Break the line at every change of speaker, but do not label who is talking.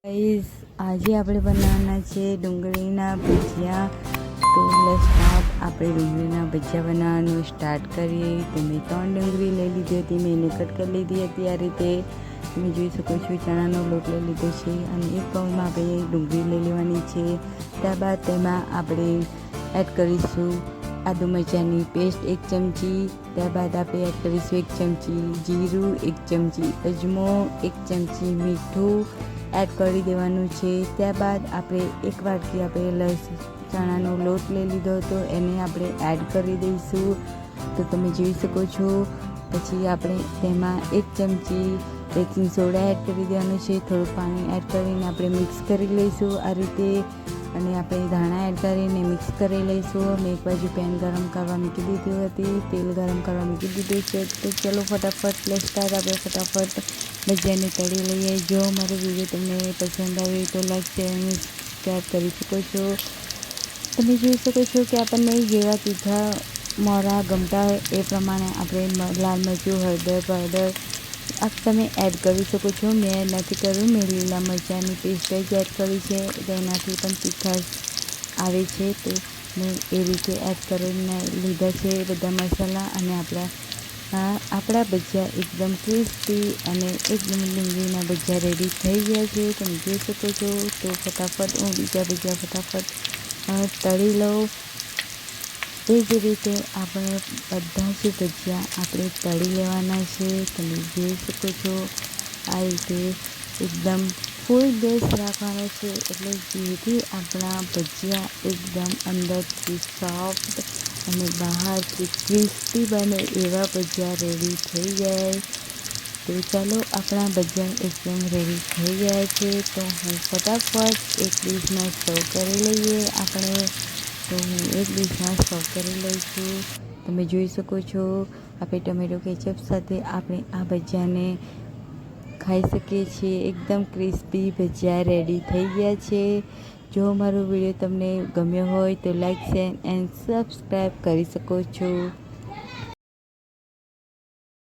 Guys આજે આપણે બનાવવાના છે ડુંગળીના ભજીયા। તો સ્ટાર્ટ આપણે ડુંગળીના ભજીયા બનાવવાનું સ્ટાર્ટ કરીએ। તો મેં 3 ડુંગળી લઈ લીધી હતી, મેં એને કટ કરી લીધી હતી। આ રીતે તમે જોઈ શકો છો ચણાનો લોટ લઈ લીધો છે અને એક બાઉલમાં આપણે ડુંગળી લઈ લેવાની છે। ત્યારબાદ તેમાં આપણે એડ કરીશું આદુ મરચાંની પેસ્ટ 1 ચમચી। ત્યારબાદ આપણે એડ કરીશું 1 ચમચી જીરું, 1 ચમચી અજમો, 1 ચમચી મીઠું એડ કરી દેવાનું છે। ત્યારબાદ આપણે 1 વાટકી આપણે ચણાનો લોટ લઈ લીધો હતો, એને આપણે એડ કરી દઈશું। તો તમે જોઈ શકો છો। પછી આપણે તેમાં 1 ચમચી બેકિંગ સોડા એડ કરી દેવાનું છે। થોડું પાણી એડ કરીને આપણે મિક્સ કરી લઈશું આ રીતે, અને આપણે ધાણા એડ કરીને મિક્સ કરી લઈશું। મેં એક બાજુ પેન ગરમ કરવા મૂકી દીધી હતી, તેલ ગરમ કરવા મૂકી દીધું છે। તો ચલો ફટાફટ સ્ટાર્ટ આપણે ફટાફટ ભજીયાને તળી લઈએ। જો મારો વિડીયો તમને પસંદ આવે તો લાઈક શેર અને સબસ્ક્રાઈબ કરી શકો છો। તમે જોઈ શકો છો કે આપણને જેવા તીખા મોરા ગમતા હોય એ પ્રમાણે આપણે લાલ મરચું, હળદર પાવડર તમે એડ કરી શકો છો। મેં નથી કર્યું, મેં લીલા મરચાંની પેસ્ટ જ એડ કરી છે, તેનાથી પણ તીખાશ આવે છે। તો મેં એ રીતે એડ કરીને લીધા છે બધા મસાલા, અને આપણા ભજીયા એકદમ ક્રિસ્પી અને એકદમ ડુંગળીના ભજીયા રેડી થઈ ગયા છે, તમે જોઈ શકો છો। તો ફટાફટ હું બીજા ભજીયા ફટાફટ તળી લઉં। એ જ રીતે આપણે બધા જ ભજીયા આપણે તળી લેવાના છે, તમે જોઈ શકો છો। આ રીતે એકદમ ફૂલ ગેસ રાખવાનો છે, એટલે જેથી આપણા ભજીયા એકદમ અંદરથી સોફ્ટ અને બહારથી ક્રિસ્પી બને એવા ભજીયા રેડી થઈ જાય। તો ચાલો આપણા ભજીયા એકદમ રેડી થઈ ગયા છે। તો હું ફટાફટ એક ડીશમાં સર્વ કરી લઈએ આપણે। તો હું એક ડીશમાં સર્વ કરી લઉં છું, તમે જોઈ શકો છો। આપણે ટમેટો કેચઅપ સાથે આપણે આ ભજીયાને ખાઈ શકીએ છીએ। એકદમ ક્રિસ્પી ભજીયા રેડી થઈ ગયા છે। જો મારો વિડીયો તમને ગમ્યો હોય તો લાઈક શેર એન્ડ સબસ્ક્રાઈબ કરી શકો છો।